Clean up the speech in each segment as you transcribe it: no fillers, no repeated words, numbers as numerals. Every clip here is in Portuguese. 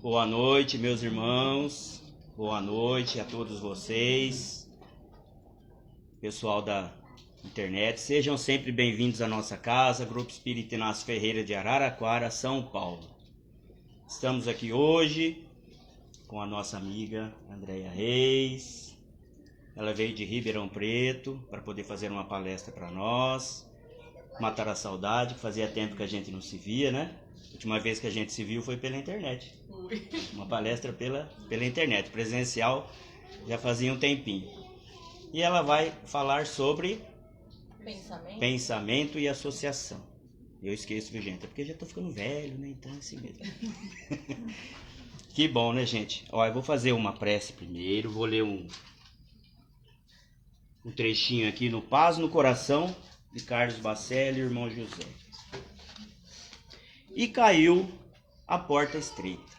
Boa noite, meus irmãos. Boa noite a todos vocês, pessoal da internet. Sejam sempre bem-vindos à nossa casa, Grupo Espírita Inácio Ferreira de Araraquara, São Paulo. Estamos aqui hoje com a nossa amiga Andréia Reis. Ela veio de Ribeirão Preto para poder fazer uma palestra para nós, matar a saudade, que fazia tempo que a gente não se via, né? A última vez que a gente se viu foi pela internet. Uma palestra pela internet, presencial já fazia um tempinho. E ela vai falar sobre pensamento e associação. Eu esqueço, viu, gente? É porque eu já tô ficando velho, né? Então é assim mesmo. Que bom, né, gente? Ó, eu vou fazer uma prece primeiro, vou ler um trechinho aqui no Paz no Coração, de Carlos Bacelli e irmão José. E caiu a porta estreita.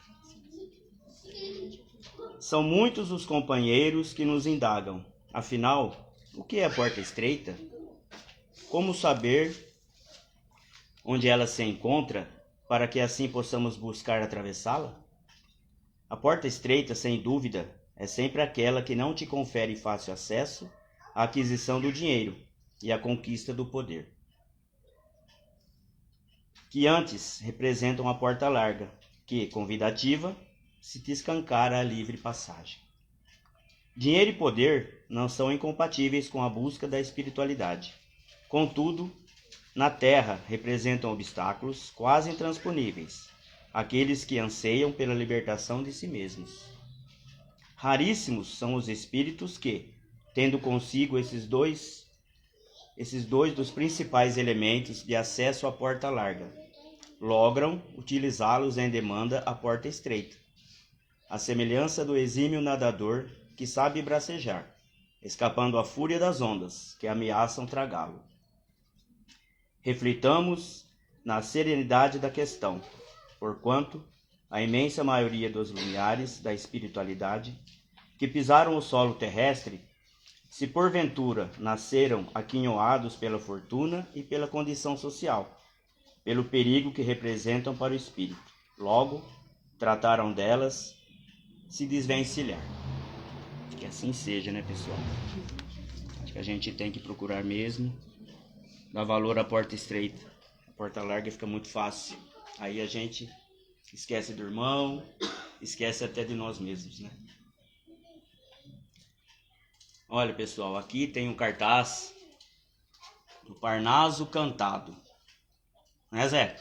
São muitos os companheiros que nos indagam. Afinal, o que é a porta estreita? Como saber onde ela se encontra, para que assim possamos buscar atravessá-la? A porta estreita, sem dúvida, é sempre aquela que não te confere fácil acesso à aquisição do dinheiro e à conquista do poder, que antes representam a porta larga, que, convidativa, se te escancara a livre passagem. Dinheiro e poder não são incompatíveis com a busca da espiritualidade. Contudo, na Terra representam obstáculos quase intransponíveis, aqueles que anseiam pela libertação de si mesmos. Raríssimos são os espíritos que, tendo consigo esses dois dos principais elementos de acesso à porta larga, logram utilizá-los em demanda à porta estreita. A semelhança do exímio nadador que sabe bracejar, escapando à fúria das ondas que ameaçam tragá-lo. Reflitamos na serenidade da questão, porquanto a imensa maioria dos luminares da espiritualidade que pisaram o solo terrestre, se porventura nasceram aquinhoados pela fortuna e pela condição social, pelo perigo que representam para o espírito, logo trataram delas se desvencilhar. Que assim seja, né, pessoal? Acho que a gente tem que procurar mesmo dar valor à porta estreita. A porta larga fica muito fácil. Aí a gente esquece do irmão, esquece até de nós mesmos, né? Olha, pessoal, aqui tem um cartaz do Parnaso Cantado. Né, Zé?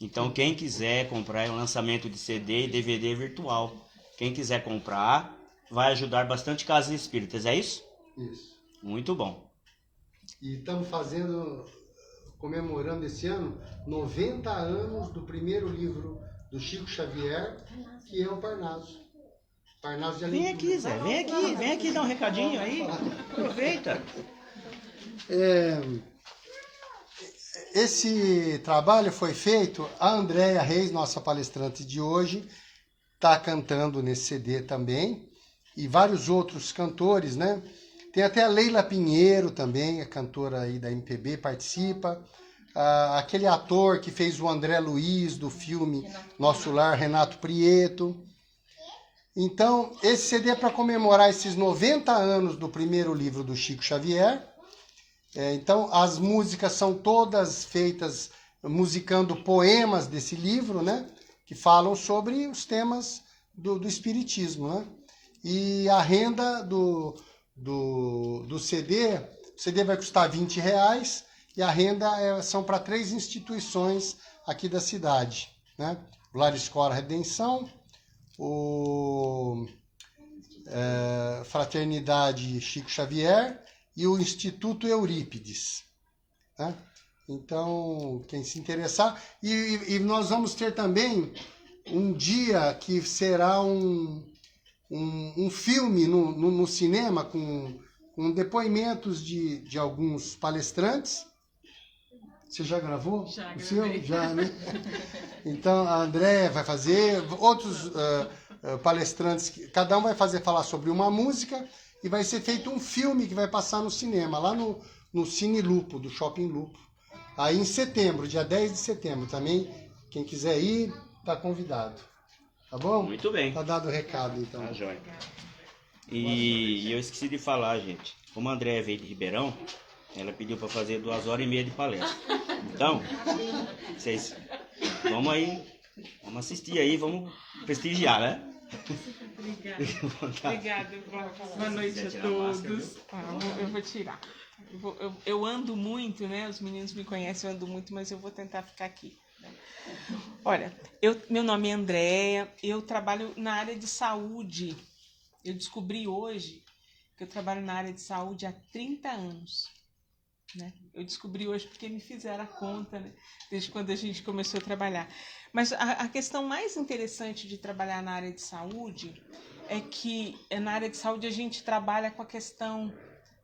Então, quem quiser comprar, é um lançamento de CD e DVD virtual. Quem quiser comprar, vai ajudar bastante casas espíritas, é isso? Isso. Muito bom. E estamos comemorando esse ano, 90 anos do primeiro livro do Chico Xavier, que é o Parnaso. Parnaso de Alentura. Vem aqui, Zé, vem aqui dar um recadinho aí. Aproveita. Esse trabalho foi feito, a Andréia Reis, nossa palestrante de hoje, está cantando nesse CD também, e vários outros cantores, né? Tem até a Leila Pinheiro também, a cantora aí da MPB, participa. Aquele ator que fez o André Luiz do filme Nosso Lar, Renato Prieto. Então, esse CD é para comemorar esses 90 anos do primeiro livro do Chico Xavier. Então, as músicas são todas feitas musicando poemas desse livro, né? Que falam sobre os temas do espiritismo, né? E a renda do CD, o CD vai custar R$20 e a renda são para 3 instituições aqui da cidade, né? O Lar Escola Redenção, o Fraternidade Chico Xavier e o Instituto Eurípides, né? Então, quem se interessar... E nós vamos ter também um dia que será um filme no cinema com depoimentos de alguns palestrantes. Você já gravou? Já o seu? gravei. Já, né? Então, a Andréia vai fazer, outros palestrantes, cada um vai falar sobre uma música e vai ser feito um filme que vai passar no cinema, lá no Cine Lupo, do Shopping Lupo. Aí em setembro, dia 10 de setembro também, quem quiser ir, está convidado. Tá bom? Muito bem. Tá dado o recado, então. Tá jóia. E eu esqueci de falar, gente. Como a Andréia veio de Ribeirão, ela pediu para fazer 2h30 de palestra. Então, vocês vamos aí, vamos assistir aí, vamos prestigiar, né? Obrigada. Boa noite a todos. Eu vou tirar. Eu ando muito, né? Os meninos me conhecem, eu ando muito, mas eu vou tentar ficar aqui. Olha, meu nome é Andréia, eu trabalho na área de saúde. Eu descobri hoje que eu trabalho na área de saúde há 30 anos. Né? Eu descobri hoje porque me fizeram a conta, né? Desde quando a gente começou a trabalhar. Mas a questão mais interessante de trabalhar na área de saúde é que na área de saúde a gente trabalha com a questão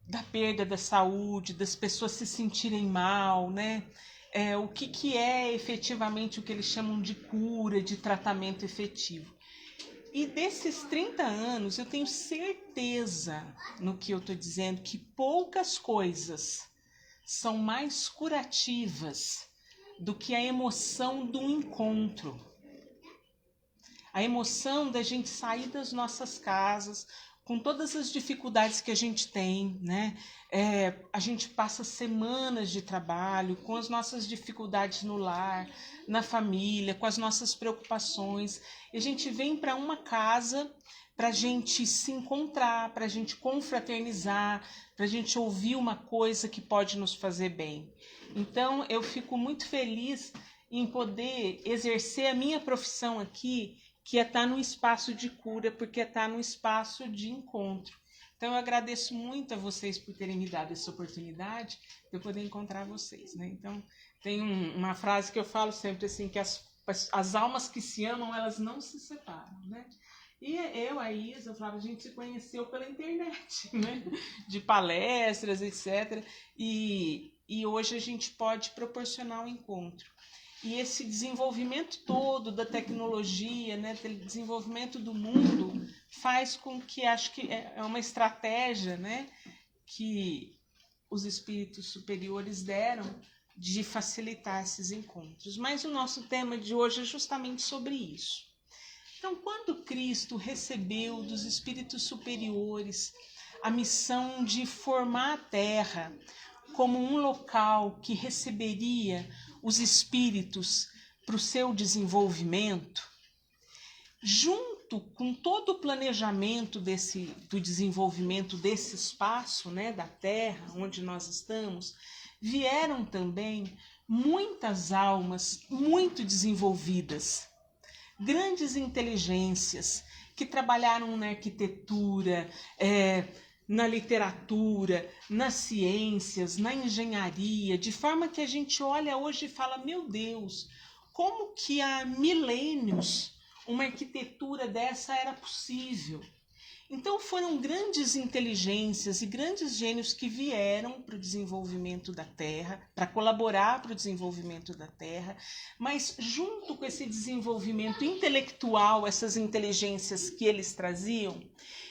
da perda da saúde, das pessoas se sentirem mal, né? O que é efetivamente o que eles chamam de cura, de tratamento efetivo. E desses 30 anos, eu tenho certeza no que eu estou dizendo que poucas coisas são mais curativas do que a emoção do encontro. A emoção da gente sair das nossas casas, com todas as dificuldades que a gente tem, né? A gente passa semanas de trabalho, com as nossas dificuldades no lar, na família, com as nossas preocupações. E a gente vem para uma casa para a gente se encontrar, para a gente confraternizar, para a gente ouvir uma coisa que pode nos fazer bem. Então, eu fico muito feliz em poder exercer a minha profissão aqui, que é estar no espaço de cura, porque é estar no espaço de encontro. Então, eu agradeço muito a vocês por terem me dado essa oportunidade de eu poder encontrar vocês, né? Então, tem uma frase que eu falo sempre assim, que as almas que se amam, elas não se separam, né? E eu, a Isa, o Flávio, a gente se conheceu pela internet, né? De palestras, etc. E hoje a gente pode proporcionar um encontro. E esse desenvolvimento todo da tecnologia, né, desenvolvimento do mundo, faz com que, acho que é uma estratégia, né, que os espíritos superiores deram de facilitar esses encontros. Mas o nosso tema de hoje é justamente sobre isso. Então, quando Cristo recebeu dos espíritos superiores a missão de formar a Terra como um local que receberia os espíritos para o seu desenvolvimento, junto com todo o planejamento do desenvolvimento desse espaço, né, da Terra, onde nós estamos, vieram também muitas almas muito desenvolvidas, grandes inteligências que trabalharam na arquitetura, na literatura, nas ciências, na engenharia, de forma que a gente olha hoje e fala, meu Deus, como que há milênios uma arquitetura dessa era possível? Então foram grandes inteligências e grandes gênios que vieram para o desenvolvimento da Terra, para colaborar para o desenvolvimento da Terra, mas junto com esse desenvolvimento intelectual, essas inteligências que eles traziam,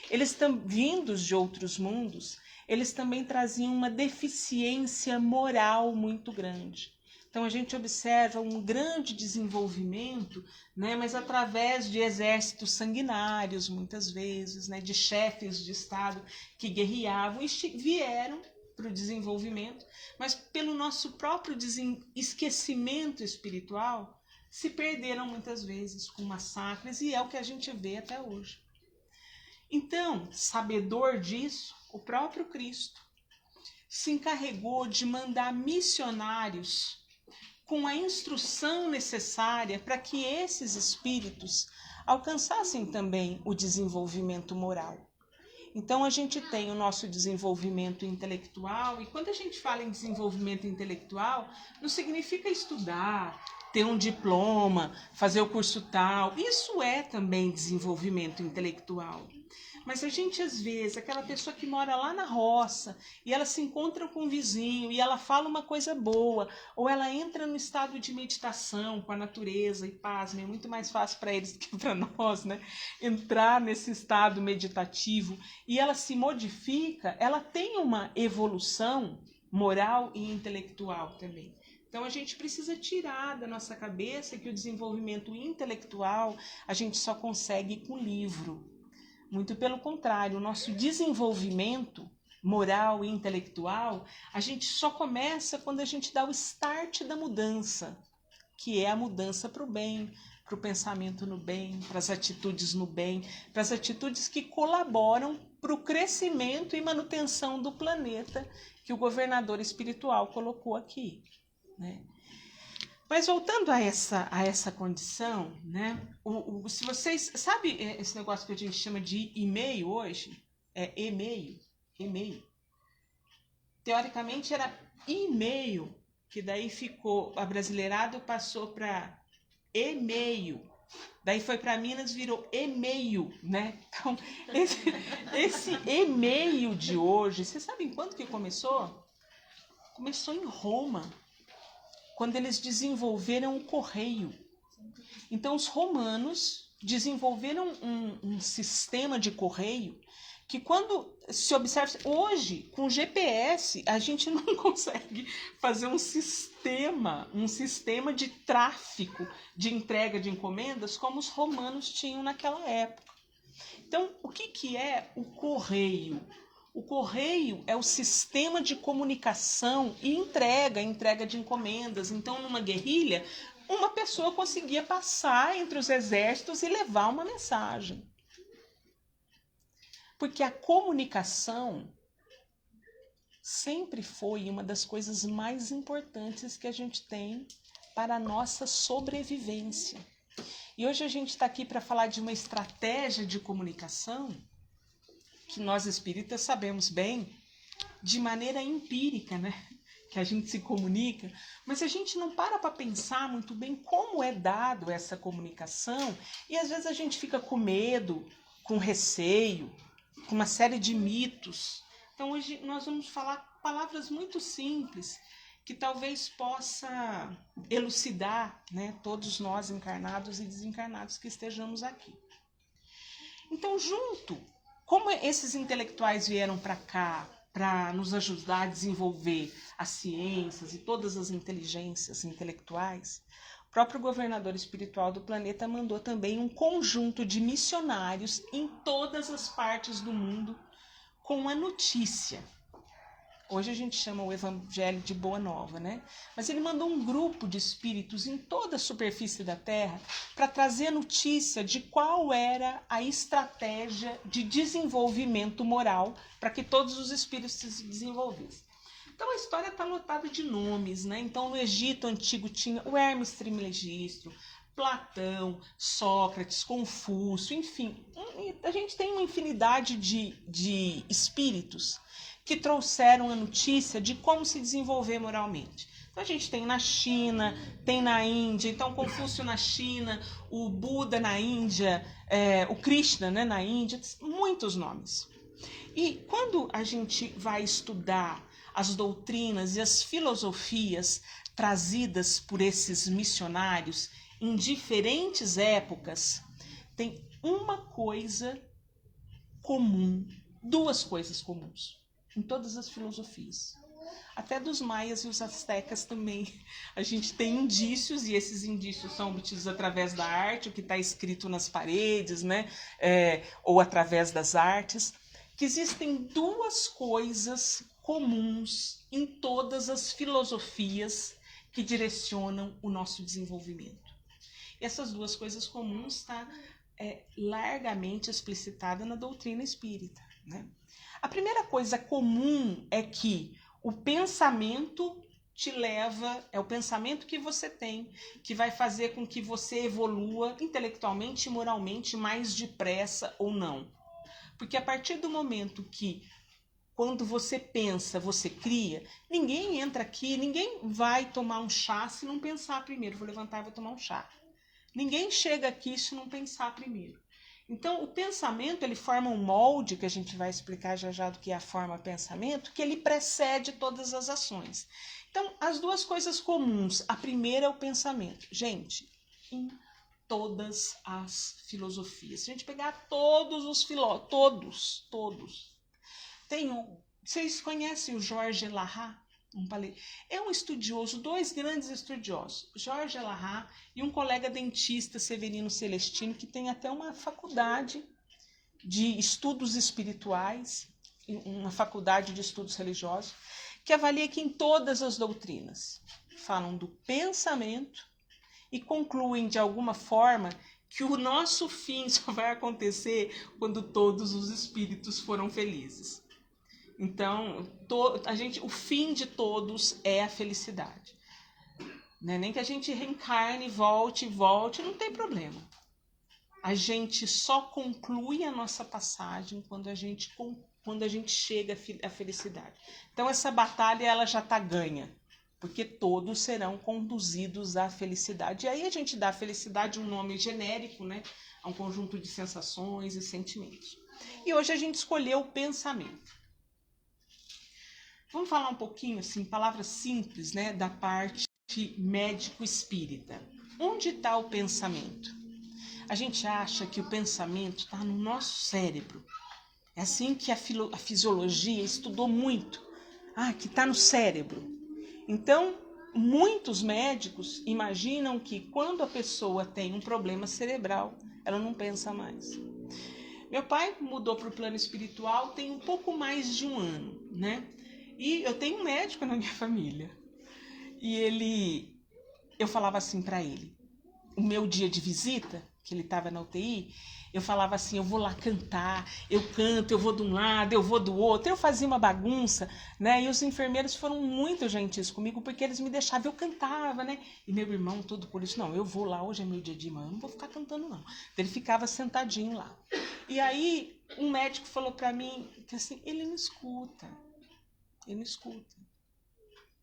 eles vindos de outros mundos, eles também traziam uma deficiência moral muito grande. Então a gente observa um grande desenvolvimento, né, mas através de exércitos sanguinários, muitas vezes, né, de chefes de Estado que guerreavam e vieram para o desenvolvimento, mas pelo nosso próprio esquecimento espiritual, se perderam muitas vezes com massacres, e é o que a gente vê até hoje. Então, sabedor disso, o próprio Cristo se encarregou de mandar missionários com a instrução necessária para que esses espíritos alcançassem também o desenvolvimento moral. Então, a gente tem o nosso desenvolvimento intelectual, e quando a gente fala em desenvolvimento intelectual, não significa estudar, ter um diploma, fazer o curso tal. Isso é também desenvolvimento intelectual. Mas a gente, às vezes, aquela pessoa que mora lá na roça, e ela se encontra com um vizinho, e ela fala uma coisa boa, ou ela entra no estado de meditação com a natureza, e pasme, é muito mais fácil para eles do que para nós, né? Entrar nesse estado meditativo, e ela se modifica, ela tem uma evolução moral e intelectual também. Então a gente precisa tirar da nossa cabeça que o desenvolvimento intelectual a gente só consegue com livro. Muito pelo contrário, o nosso desenvolvimento moral e intelectual, a gente só começa quando a gente dá o start da mudança, que é a mudança para o bem, para o pensamento no bem, para as atitudes no bem, para as atitudes que colaboram para o crescimento e manutenção do planeta que o governador espiritual colocou aqui, né? Mas voltando a essa condição, né? Se vocês... Sabe esse negócio que a gente chama de e-mail hoje? É e-mail. Teoricamente era e-mail, que daí ficou... Abrasileirado passou para e-mail. Daí foi para Minas, virou e-mail, né? Então, esse e-mail de hoje, vocês sabem quando que começou? Começou em Roma, quando eles desenvolveram o correio. Então, os romanos desenvolveram um sistema de correio que, quando se observa... Hoje, com GPS, a gente não consegue fazer um sistema de tráfico, de entrega de encomendas, como os romanos tinham naquela época. Então, o que é o correio? O correio é o sistema de comunicação e entrega de encomendas. Então, numa guerrilha, uma pessoa conseguia passar entre os exércitos e levar uma mensagem. Porque a comunicação sempre foi uma das coisas mais importantes que a gente tem para a nossa sobrevivência. E hoje a gente está aqui para falar de uma estratégia de comunicação que nós espíritas sabemos bem, de maneira empírica, né? Que a gente se comunica, mas a gente não para pensar muito bem como é dado essa comunicação, e às vezes a gente fica com medo, com receio, com uma série de mitos. Então hoje nós vamos falar palavras muito simples, que talvez possa elucidar, né, todos nós encarnados e desencarnados que estejamos aqui. Então, como esses intelectuais vieram para cá para nos ajudar a desenvolver as ciências e todas as inteligências intelectuais, o próprio governador espiritual do planeta mandou também um conjunto de missionários em todas as partes do mundo com a notícia. Hoje a gente chama o Evangelho de Boa Nova, né? Mas ele mandou um grupo de espíritos em toda a superfície da Terra para trazer a notícia de qual era a estratégia de desenvolvimento moral para que todos os espíritos se desenvolvessem. Então a história está lotada de nomes, né? Então no Egito Antigo tinha o Hermes Trismegisto, Platão, Sócrates, Confúcio, enfim. A gente tem uma infinidade de espíritos que trouxeram a notícia de como se desenvolver moralmente. Então a gente tem na China, tem na Índia, então Confúcio na China, o Buda na Índia, o Krishna, né, na Índia, muitos nomes. E quando a gente vai estudar as doutrinas e as filosofias trazidas por esses missionários em diferentes épocas, tem uma coisa comum, duas coisas comuns em todas as filosofias. Até dos maias e os astecas também a gente tem indícios, e esses indícios são obtidos através da arte, o que está escrito nas paredes, né? Ou através das artes, que existem duas coisas comuns em todas as filosofias que direcionam o nosso desenvolvimento. E essas duas coisas comuns estão largamente explicitada na doutrina espírita, né? A primeira coisa comum é que o pensamento te leva, é o pensamento que você tem, que vai fazer com que você evolua intelectualmente e moralmente mais depressa ou não. Porque a partir do momento que, quando você pensa, você cria, ninguém entra aqui, ninguém vai tomar um chá se não pensar primeiro. Vou levantar e vou tomar um chá. Ninguém chega aqui se não pensar primeiro. Então, o pensamento, ele forma um molde, que a gente vai explicar já do que é a forma pensamento, que ele precede todas as ações. Então, as duas coisas comuns. A primeira é o pensamento. Gente, em todas as filosofias. Se a gente pegar todos os filósofos, todos. Vocês conhecem o Georges Larac? É um estudioso, 2 grandes estudiosos, Jorge Elahá e um colega dentista, Severino Celestino, que tem até uma faculdade de estudos espirituais, uma faculdade de estudos religiosos, que avalia que em todas as doutrinas falam do pensamento e concluem de alguma forma que o nosso fim só vai acontecer quando todos os espíritos foram felizes. Então, o fim de todos é a felicidade. Né? Nem que a gente reencarne, volte, não tem problema. A gente só conclui a nossa passagem quando a gente chega à felicidade. Então, essa batalha ela já está ganha, porque todos serão conduzidos à felicidade. E aí a gente dá à felicidade um nome genérico, né? A um conjunto de sensações e sentimentos. E hoje a gente escolheu o pensamento. Vamos falar um pouquinho, assim, palavras simples, né, da parte médico-espírita. Onde está o pensamento? A gente acha que o pensamento está no nosso cérebro. É assim que a fisiologia estudou muito. Que está no cérebro. Então, muitos médicos imaginam que quando a pessoa tem um problema cerebral, ela não pensa mais. Meu pai mudou para o plano espiritual tem um pouco mais de 1 ano, né? E eu tenho um médico na minha família. E eu falava assim para ele, o meu dia de visita, que ele estava na UTI, eu falava assim, eu vou lá cantar, eu canto, eu vou de um lado, eu vou do outro, eu fazia uma bagunça, né? E os enfermeiros foram muito gentis comigo, porque eles me deixavam, eu cantava, né? E meu irmão todo por isso, não, eu vou lá, hoje é meu dia de manhã, eu não vou ficar cantando não. Ele ficava sentadinho lá. E aí, um médico falou para mim, que assim, ele não escuta.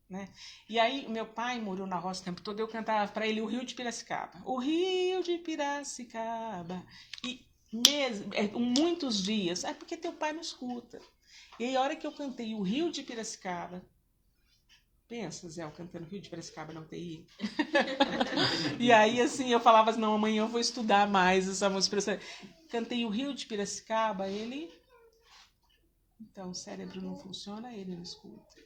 Né? E aí, meu pai morou na roça o tempo todo, eu cantava para ele o Rio de Piracicaba. O Rio de Piracicaba. E muitos dias, porque teu pai não escuta. E aí, a hora que eu cantei o Rio de Piracicaba, pensa, Zé, eu cantando Rio de Piracicaba na UTI. E aí, assim, eu falava assim, não, amanhã eu vou estudar mais essa música. Cantei o Rio de Piracicaba, ele... Então, o cérebro não funciona, ele não escuta.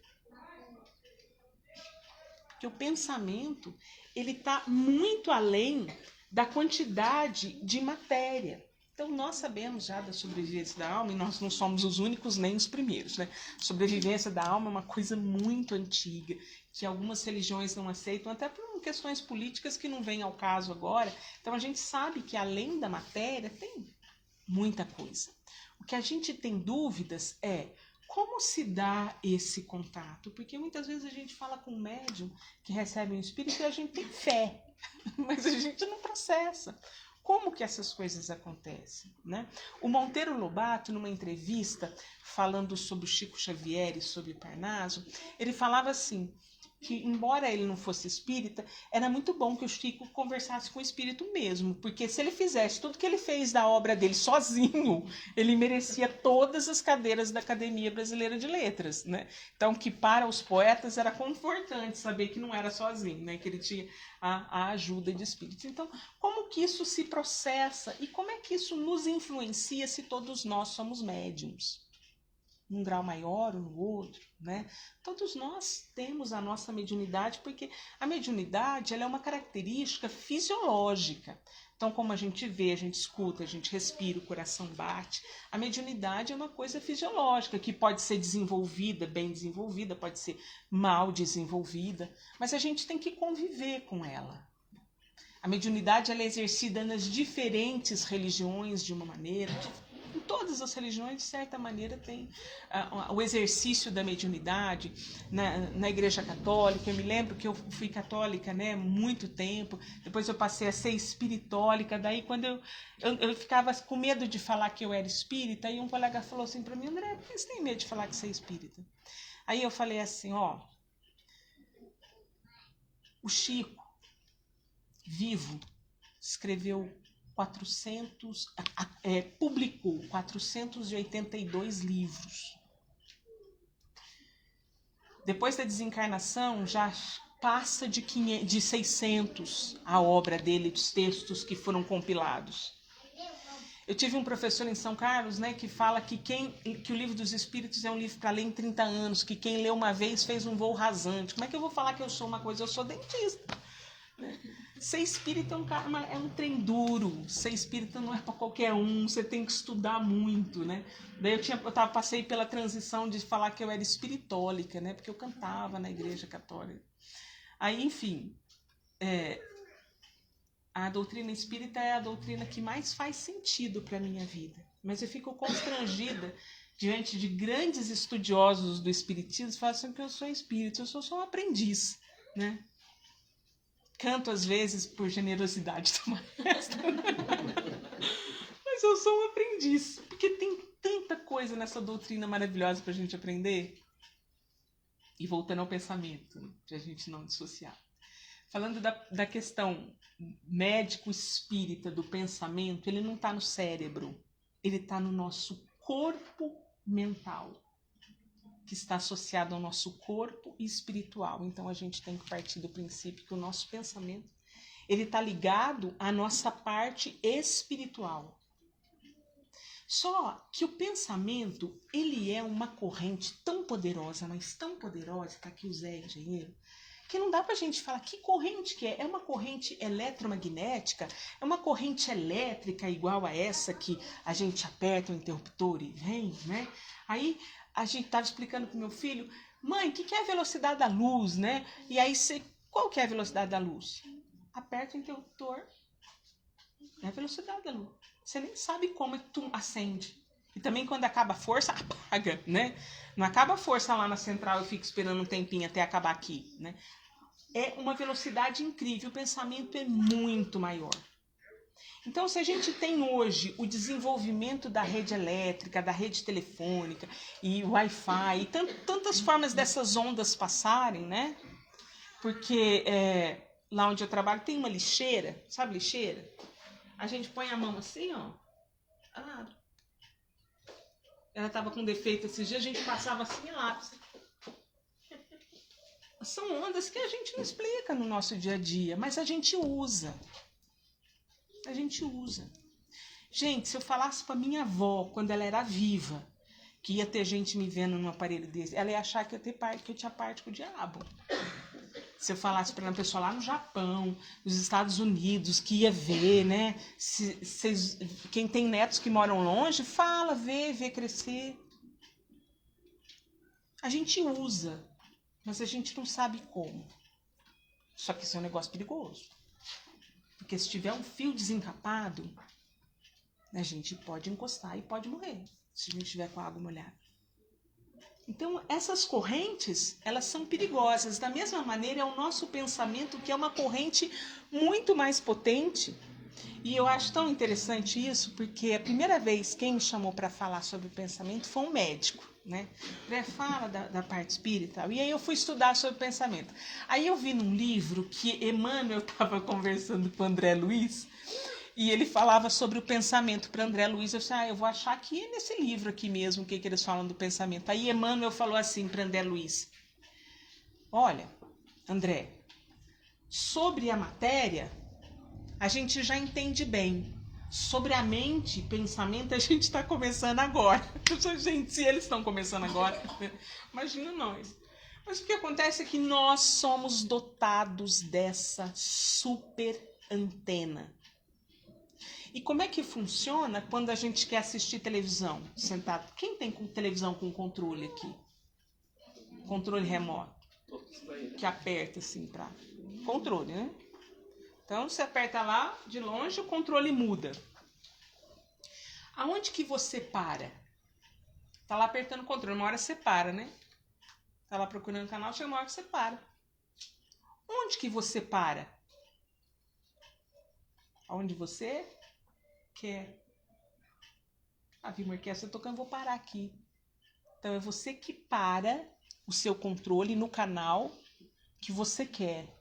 Porque o pensamento, ele está muito além da quantidade de matéria. Então, nós sabemos já da sobrevivência da alma, e nós não somos os únicos nem os primeiros, né? Sobrevivência da alma é uma coisa muito antiga, que algumas religiões não aceitam, até por questões políticas que não vêm ao caso agora. Então, a gente sabe que além da matéria, tem muita coisa. O que a gente tem dúvidas é como se dá esse contato? Porque muitas vezes a gente fala com um médium que recebe um espírito e a gente tem fé, mas a gente não processa. Como que essas coisas acontecem, né? O Monteiro Lobato, numa entrevista, falando sobre o Chico Xavier e sobre Parnaso, ele falava assim, que embora ele não fosse espírita, era muito bom que o Chico conversasse com o espírito mesmo, porque se ele fizesse tudo que ele fez da obra dele sozinho, ele merecia todas as cadeiras da Academia Brasileira de Letras, né? Então, que para os poetas era confortante saber que não era sozinho, né? Que ele tinha a ajuda de espíritos. Então, como que isso se processa e como é que isso nos influencia se todos nós somos médiums? Num grau maior ou no outro, né? Todos nós temos a nossa mediunidade, porque a mediunidade ela é uma característica fisiológica. Então, como a gente vê, a gente escuta, a gente respira, o coração bate, a mediunidade é uma coisa fisiológica, que pode ser desenvolvida, bem desenvolvida, pode ser mal desenvolvida, mas a gente tem que conviver com ela. A mediunidade ela é exercida nas diferentes religiões de uma maneira. Em todas as religiões, de certa maneira, tem o exercício da mediunidade. Na Igreja Católica, eu me lembro que eu fui católica, né, muito tempo, depois eu passei a ser espiritólica, daí quando eu ficava com medo de falar que eu era espírita, e um colega falou assim para mim, André, por que você tem medo de falar que você é espírita? Aí eu falei assim, o Chico, vivo, escreveu publicou 482 livros. Depois da desencarnação, já passa de 600 a obra dele, dos textos que foram compilados. Eu tive um professor em São Carlos, né, que fala que o Livro dos Espíritos é um livro para ler em 30 anos, que quem leu uma vez fez um voo rasante. Como é que eu vou falar que eu sou uma coisa? Eu sou dentista. Ser espírita é um trem duro. Ser espírita não é para qualquer um, você tem que estudar muito, né? Daí passei pela transição de falar que eu era espiritólica, né? Porque eu cantava na igreja católica. Aí, enfim, a doutrina espírita é a doutrina que mais faz sentido para a minha vida. Mas eu fico constrangida diante de grandes estudiosos do espiritismo, falam assim que eu sou espírita, eu sou só um aprendiz, né? Canto às vezes por generosidade do maestro. Mas eu sou um aprendiz, porque tem tanta coisa nessa doutrina maravilhosa para a gente aprender. E voltando ao pensamento, para a gente não dissociar. Falando da questão médico-espírita do pensamento, ele não está no cérebro, ele está no nosso corpo mental, que está associado ao nosso corpo espiritual. Então a gente tem que partir do princípio que o nosso pensamento ele está ligado à nossa parte espiritual. Só que o pensamento ele é uma corrente tão poderosa, mas tão poderosa, está aqui o Zé Engenheiro, que não dá pra gente falar que corrente que é. É uma corrente eletromagnética? É uma corrente elétrica igual a essa que a gente aperta o interruptor e vem, né? Aí a gente estava explicando pro meu filho, mãe, o que é a velocidade da luz, né? E aí qual que é a velocidade da luz? Aperta o interruptor, é a velocidade da luz. Você nem sabe como é que tu acende. E também quando acaba a força, apaga, né? Não acaba a força lá na central e fica esperando um tempinho até acabar aqui, né? É uma velocidade incrível, o pensamento é muito maior. Então, se a gente tem hoje o desenvolvimento da rede elétrica, da rede telefônica e Wi-Fi, e tantas formas dessas ondas passarem, né? Porque lá onde eu trabalho tem uma lixeira, sabe lixeira? A gente põe a mão assim, ó. Ela estava com defeito esses dias, a gente passava assim lápis. São ondas que a gente não explica no nosso dia a dia, mas a gente usa. A gente usa. Gente, se eu falasse para minha avó, quando ela era viva, que ia ter gente me vendo num aparelho desse, ela ia achar que eu tinha parte com o diabo. Se eu falasse para uma pessoa lá no Japão, nos Estados Unidos, que ia ver, né? Quem tem netos que moram longe, fala, vê crescer. A gente usa, mas a gente não sabe como. Só que isso é um negócio perigoso. Porque se tiver um fio desencapado, a gente pode encostar e pode morrer, se a gente estiver com a água molhada. Então, essas correntes, elas são perigosas. Da mesma maneira, é o nosso pensamento que é uma corrente muito mais potente. E eu acho tão interessante isso, porque a primeira vez quem me chamou para falar sobre o pensamento foi um médico, né? Fala da parte espírita. E aí eu fui estudar sobre o pensamento. Aí eu vi num livro que Emmanuel estava conversando com o André Luiz, e ele falava sobre o pensamento para André Luiz. Eu disse, eu vou achar que é nesse livro aqui mesmo que eles falam do pensamento. Aí Emmanuel falou assim para André Luiz, olha, André, sobre a matéria, a gente já entende bem. Sobre a mente, pensamento, a gente está começando agora. Gente, se eles estão começando agora, imagina nós. Mas o que acontece é que nós somos dotados dessa super antena. E como é que funciona quando a gente quer assistir televisão sentado? Quem tem televisão com controle aqui? Controle remoto. Que aperta assim para controle, né? Então você aperta lá, de longe, o controle muda. Aonde que você para? Tá lá apertando o controle, uma hora você para, né? Tá lá procurando o canal, chega uma hora que você para. Onde que você para? Aonde você quer. Vilmar, quer, você tocando, vou parar aqui. Então é você que para o seu controle no canal que você quer.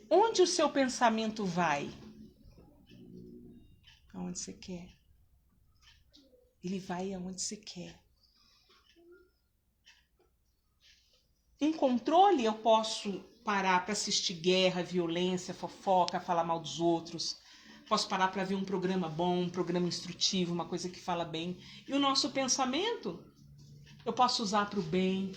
Onde o seu pensamento vai? Aonde você quer. Ele vai aonde você quer. Em controle eu posso parar para assistir guerra, violência, fofoca, falar mal dos outros. posso parar para ver um programa bom, um programa instrutivo, uma coisa que fala bem. E o nosso pensamento, eu posso usar para o bem,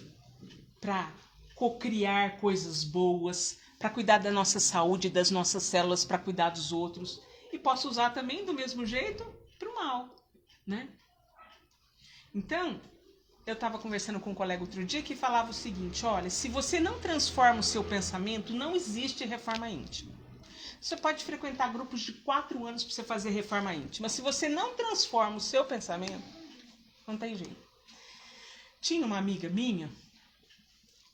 para cocriar coisas boas, para cuidar da nossa saúde, das nossas células, para cuidar dos outros. E posso usar também, do mesmo jeito, para o mal, né? Então, eu estava conversando com um colega outro dia que falava o seguinte, olha, se você não transforma o seu pensamento, não existe reforma íntima. Você pode frequentar grupos de 4 anos para você fazer reforma íntima. Se você não transforma o seu pensamento, não tem jeito. Tinha uma amiga minha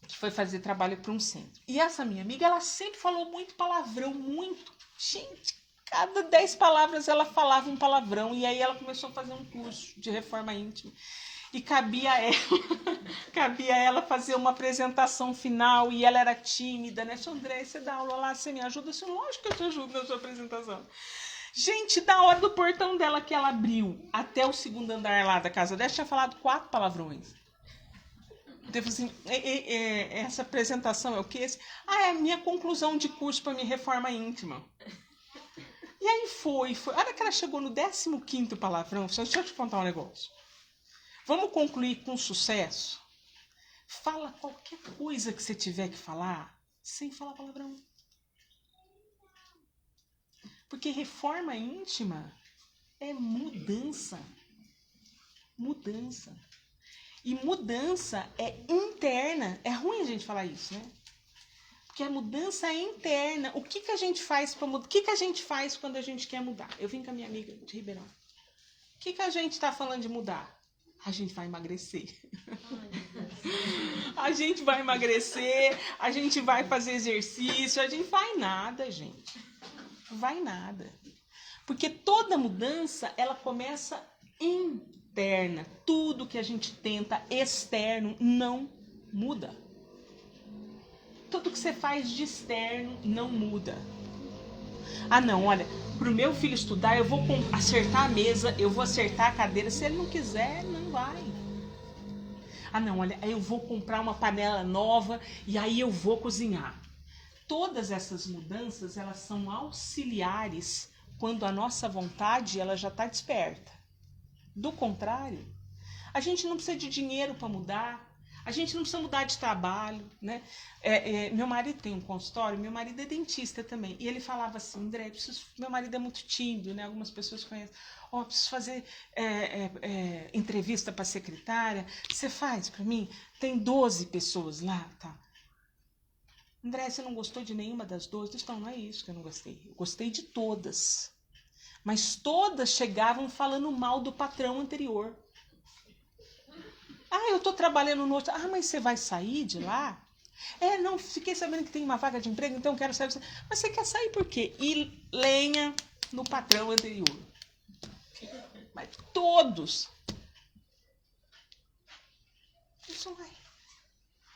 que foi fazer trabalho para um centro. E essa minha amiga, ela sempre falou muito palavrão, muito. Gente, cada 10 palavras ela falava um palavrão. E aí ela começou a fazer um curso de reforma íntima. E cabia a ela fazer uma apresentação final. E ela era tímida, né? André, você dá aula lá, você me ajuda? Eu disse, lógico que eu te ajudo na sua apresentação. Gente, da hora do portão dela que ela abriu até o 2º andar lá da casa dela, tinha falado 4 palavrões. Eu falei assim, essa apresentação é o quê? É a minha conclusão de curso para minha reforma íntima. E aí foi. A hora que ela chegou no 15º palavrão, eu falei, deixa eu te contar um negócio. Vamos concluir com sucesso? Fala qualquer coisa que você tiver que falar, sem falar palavrão. Porque reforma íntima é mudança. Mudança. E mudança é interna. É ruim a gente falar isso, né? Porque a mudança é interna. O que a gente faz para mudar? O que a gente faz quando a gente quer mudar? Eu vim com a minha amiga de Ribeirão. O que a gente está falando de mudar? A gente vai emagrecer. A gente vai emagrecer, a gente vai fazer exercício, a gente vai nada, gente. Vai nada. Porque toda mudança, ela começa interna. Tudo que a gente tenta externo não muda. Tudo que você faz de externo não muda. Não, olha, pro meu filho estudar, eu vou acertar a mesa, eu vou acertar a cadeira. Se ele não quiser, não vai. Não, olha, eu vou comprar uma panela nova e aí eu vou cozinhar. Todas essas mudanças, elas são auxiliares quando a nossa vontade ela já está desperta. Do contrário, a gente não precisa de dinheiro para mudar, a gente não precisa mudar de trabalho, né? Meu marido tem um consultório, meu marido é dentista também, e ele falava assim, André, meu marido é muito tímido, né? Algumas pessoas conhecem, preciso fazer entrevista para secretária, você faz para mim? Tem 12 pessoas lá, tá? André, você não gostou de nenhuma das 12? Então, não é isso que eu não gostei, eu gostei de todas. Mas todas chegavam falando mal do patrão anterior. Eu tô trabalhando no outro. Mas você vai sair de lá? Não, fiquei sabendo que tem uma vaga de emprego, então eu quero sair. Mas você quer sair por quê? E lenha no patrão anterior. Mas todos. Isso vai.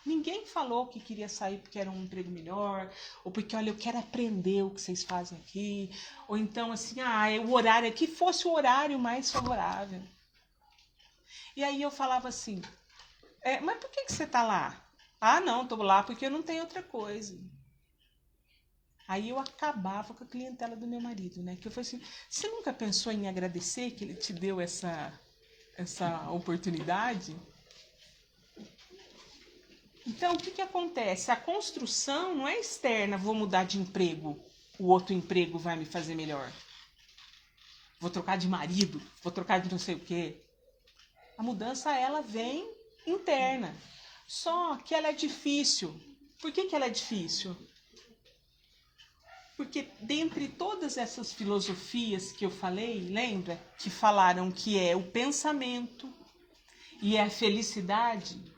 Ninguém falou que queria sair porque era um emprego melhor, ou porque, olha, eu quero aprender o que vocês fazem aqui, ou então, assim, o horário, que fosse o horário mais favorável. E aí eu falava assim, mas por que você tá lá? Não, tô lá porque eu não tenho outra coisa. Aí eu acabava com a clientela do meu marido, né? Que eu falei assim, você nunca pensou em agradecer que ele te deu essa oportunidade? Então, o que acontece? A construção não é externa, vou mudar de emprego, o outro emprego vai me fazer melhor. Vou trocar de marido, vou trocar de não sei o quê. A mudança, ela vem interna. Só que ela é difícil. Por que ela é difícil? Porque dentre todas essas filosofias que eu falei, lembra? Que falaram que é o pensamento e a felicidade,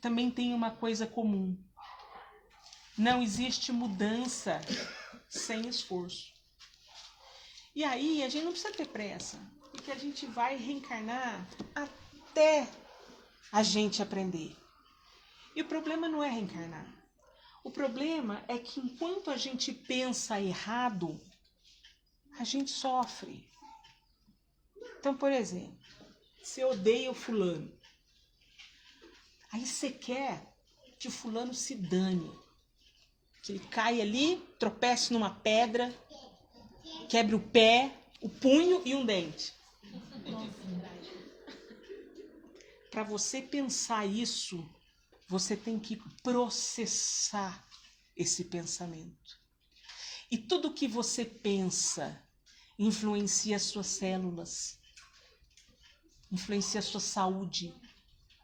também tem uma coisa comum. Não existe mudança sem esforço. E aí a gente não precisa ter pressa, porque a gente vai reencarnar até a gente aprender. E o problema não é reencarnar. O problema é que enquanto a gente pensa errado, a gente sofre. Então, por exemplo, você odeia o fulano. Aí você quer que o fulano se dane. Que ele caia ali, tropece numa pedra quebre o pé, o punho e um dente. Para você pensar isso, você tem que processar esse pensamento. E tudo que você pensa influencia as suas células, influencia a sua saúde,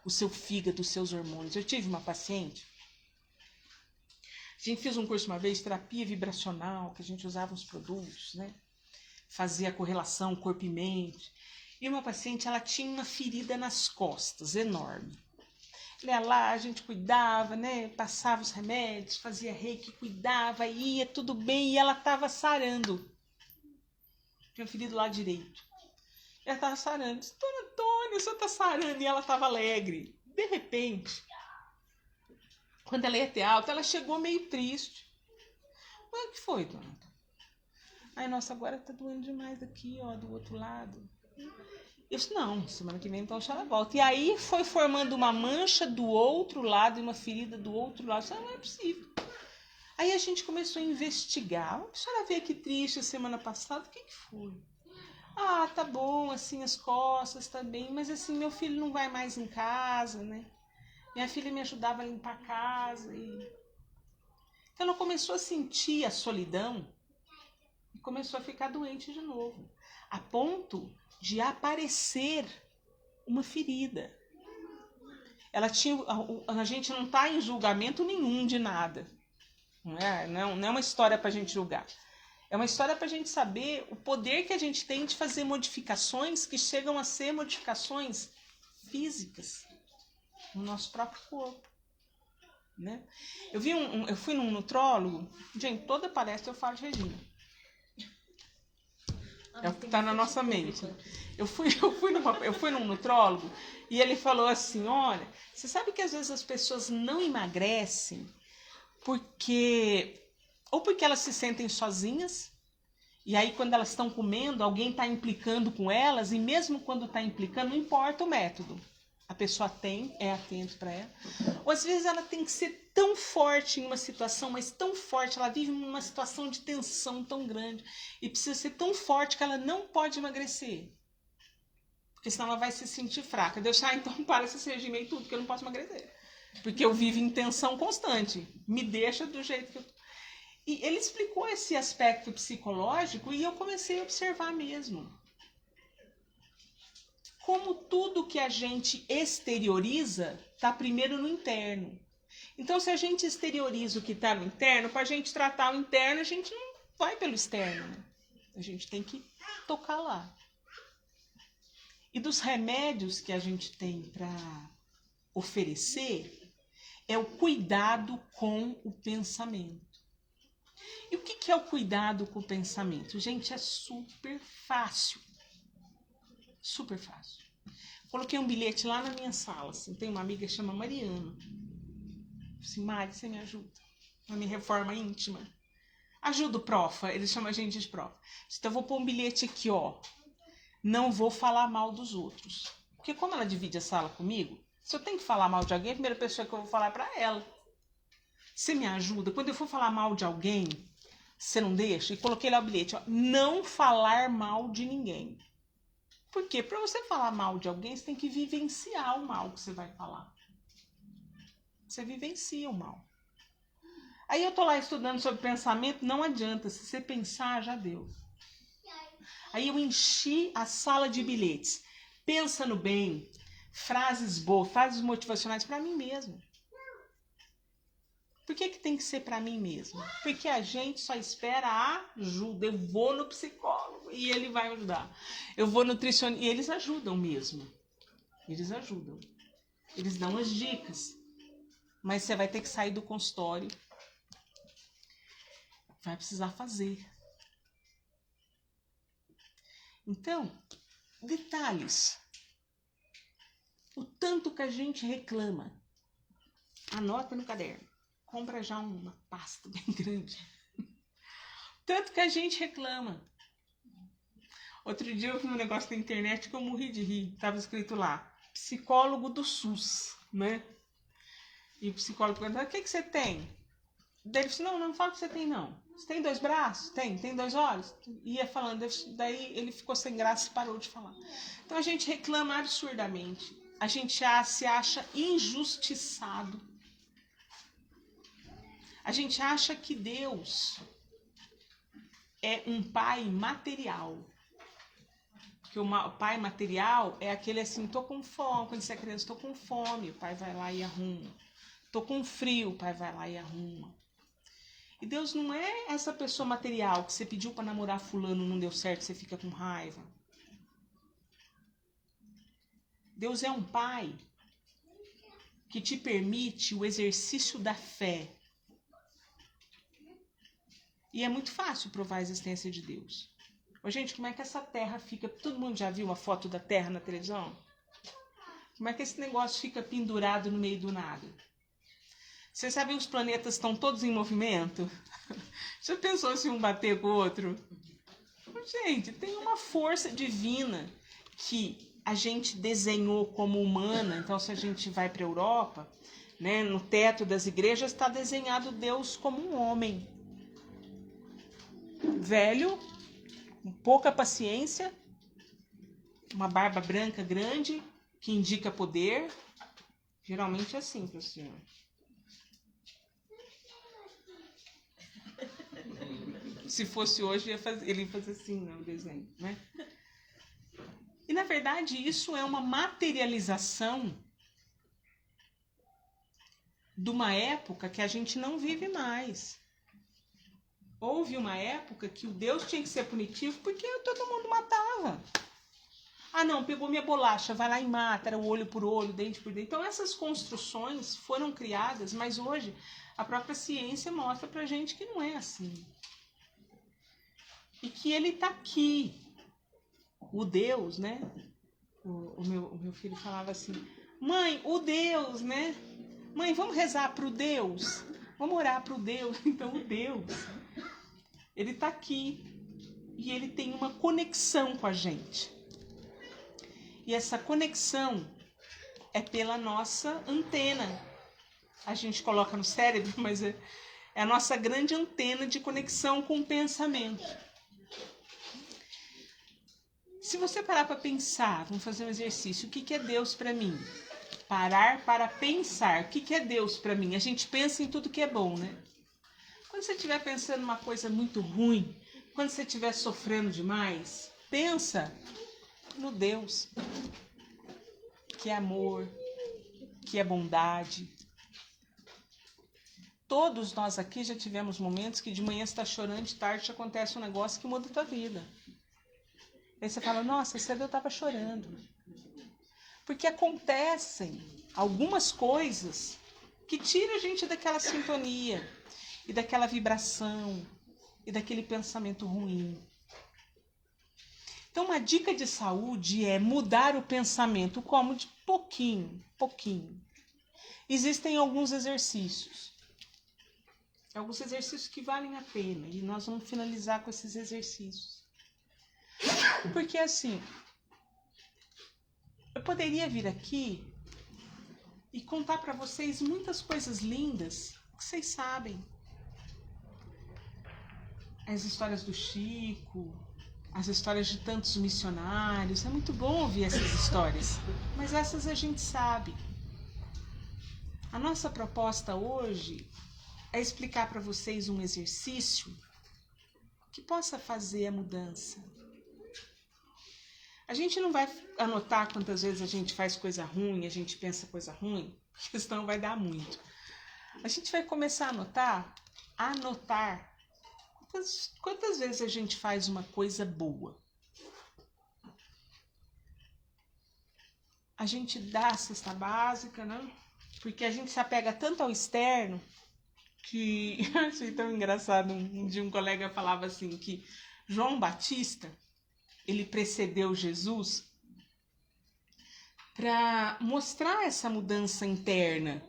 o seu fígado, os seus hormônios. Eu tive uma paciente, a gente fez um curso uma vez, terapia vibracional, que a gente usava uns produtos, né? Fazia correlação corpo e mente. E uma paciente, ela tinha uma ferida nas costas, enorme. Ia lá, a gente cuidava, né? Passava os remédios, fazia reiki, cuidava, ia tudo bem, e ela estava sarando. Tinha um ferido lá direito. Ela estava sarando. Disse, Dona Antônia, o senhor está sarando. E ela estava alegre. De repente, quando ela ia ter alta, ela chegou meio triste. Mas o que foi, dona Antônia? Ai, nossa, agora tá doendo demais aqui, ó, do outro lado. Eu disse, não, semana que vem então a senhora volta. E aí foi formando uma mancha do outro lado e uma ferida do outro lado. Isso não é possível. Aí a gente começou a investigar. A senhora veio aqui triste a semana passada, o que foi? Ah, tá bom, assim, as costas, tá bem, mas assim, meu filho não vai mais em casa, né? Minha filha me ajudava a limpar a casa. Então ela começou a sentir a solidão e começou a ficar doente de novo. A ponto de aparecer uma ferida. Ela tinha, a gente não está em julgamento nenhum de nada. Não é uma história para a gente julgar. É uma história para a gente saber o poder que a gente tem de fazer modificações que chegam a ser modificações físicas no nosso próprio corpo. Né? Eu fui num nutrólogo, gente, toda palestra eu falo de Regina. É o que está na nossa mente. Eu fui num nutrólogo e ele falou assim, olha, você sabe que às vezes as pessoas não emagrecem porque elas se sentem sozinhas, e aí quando elas estão comendo, alguém está implicando com elas, e mesmo quando está implicando, não importa o método. A pessoa é atento para ela. Ou às vezes ela tem que ser tão forte em uma situação, mas tão forte, ela vive numa situação de tensão tão grande, e precisa ser tão forte que ela não pode emagrecer. Porque senão ela vai se sentir fraca. Deus, então para esse regime e tudo, que eu não posso emagrecer. Porque eu vivo em tensão constante. Me deixa do jeito que eu tô. E ele explicou esse aspecto psicológico e eu comecei a observar mesmo. Como tudo que a gente exterioriza está primeiro no interno. Então, se a gente exterioriza o que está no interno, para a gente tratar o interno, a gente não vai pelo externo. Né? A gente tem que tocar lá. E dos remédios que a gente tem para oferecer, é o cuidado com o pensamento. E o que é o cuidado com o pensamento? Gente, é super fácil. Super fácil. Coloquei um bilhete lá na minha sala. Assim, tem uma amiga que chama Mariana. Assim, Mari, você me ajuda na minha reforma íntima? Ajuda o profa, eles chamam a gente de profa. Então eu vou pôr um bilhete aqui, ó. Não vou falar mal dos outros. Porque como ela divide a sala comigo, se eu tenho que falar mal de alguém, a primeira pessoa que eu vou falar é pra ela. Você me ajuda? Quando eu for falar mal de alguém, você não deixa? E coloquei lá o bilhete, ó. Não falar mal de ninguém. Por quê? Para você falar mal de alguém, você tem que vivenciar o mal que você vai falar. Você vivencia o mal. Aí eu tô lá estudando sobre pensamento, não adianta. Se você pensar, já deu. Aí eu enchi a sala de bilhetes. Pensa no bem. Frases boas, frases motivacionais para mim mesmo. Por que tem que ser para mim mesmo? Porque a gente só espera a ajuda. Eu vou no psicólogo e ele vai me ajudar. Eu vou no nutricionista e eles ajudam mesmo. Eles ajudam. Eles dão as dicas. Mas você vai ter que sair do consultório. Vai precisar fazer. Então, detalhes. O tanto que a gente reclama. Anota no caderno. Compra já uma pasta bem grande. Tanto que a gente reclama. Outro dia eu vi um negócio na internet que eu morri de rir. Tava escrito lá, psicólogo do SUS, né? E o psicólogo perguntou, o que você tem? Daí ele disse, não fala o que você tem, não. Você tem 2 braços? Tem 2 olhos? Ia falando, daí ele ficou sem graça e parou de falar. Então a gente reclama absurdamente. A gente se acha injustiçado. A gente acha que Deus é um pai material. Que o pai material é aquele assim, tô com fome, quando você é criança, tô com fome, o pai vai lá e arruma. Tô com frio, o pai vai lá e arruma. E Deus não é essa pessoa material que você pediu para namorar fulano, não deu certo, você fica com raiva. Deus é um pai que te permite o exercício da fé. E é muito fácil provar a existência de Deus. Ô, gente, como é que essa terra fica... Todo mundo já viu uma foto da terra na televisão? Como é que esse negócio fica pendurado no meio do nada? Vocês sabem que os planetas estão todos em movimento? Já pensou se um bater com o outro? Gente, tem uma força divina que a gente desenhou como humana. Então, se a gente vai para a Europa, né, no teto das igrejas está desenhado Deus como um homem. Velho, com pouca paciência, uma barba branca grande, que indica poder. Geralmente é assim para o senhor. Se fosse hoje, ele ia fazer assim, né, o desenho, né? E, na verdade, isso é uma materialização de uma época que a gente não vive mais. Houve uma época que o Deus tinha que ser punitivo porque todo mundo matava. Ah, não, pegou minha bolacha, vai lá e mata, era o olho por olho, dente por dente. Então, essas construções foram criadas, mas hoje a própria ciência mostra pra gente que não é assim. E que ele está aqui. O Deus, né? O meu filho falava assim, mãe, o Deus, né? Mãe, vamos rezar para o Deus? Vamos orar para o Deus? Então, o Deus, ele está aqui. E ele tem uma conexão com a gente. E essa conexão é pela nossa antena. A gente coloca no cérebro, mas é a nossa grande antena de conexão com o pensamento. Se você parar para pensar, vamos fazer um exercício, o que é Deus para mim? Parar para pensar, o que é Deus para mim? A gente pensa em tudo que é bom, né? Quando você estiver pensando uma coisa muito ruim, quando você estiver sofrendo demais, pensa no Deus, que é amor, que é bondade. Todos nós aqui já tivemos momentos que de manhã você está chorando, de tarde acontece um negócio que muda a tua vida. Aí você fala, nossa, cedo eu estava chorando. Porque acontecem algumas coisas que tiram a gente daquela sintonia, e daquela vibração, e daquele pensamento ruim. Então, uma dica de saúde é mudar o pensamento, como de pouquinho. Existem alguns exercícios que valem a pena, e nós vamos finalizar com esses exercícios. Porque assim, eu poderia vir aqui e contar para vocês muitas coisas lindas que vocês sabem. As histórias do Chico, as histórias de tantos missionários. É muito bom ouvir essas histórias, mas essas a gente sabe. A nossa proposta hoje é explicar para vocês um exercício que possa fazer a mudança. A gente não vai anotar quantas vezes a gente faz coisa ruim, a gente pensa coisa ruim, porque senão vai dar muito. A gente vai começar a anotar quantas vezes a gente faz uma coisa boa. A gente dá a cesta básica, né? Porque a gente se apega tanto ao externo que achei tão engraçado. Um dia um colega falava assim que João Batista, ele precedeu Jesus para mostrar essa mudança interna.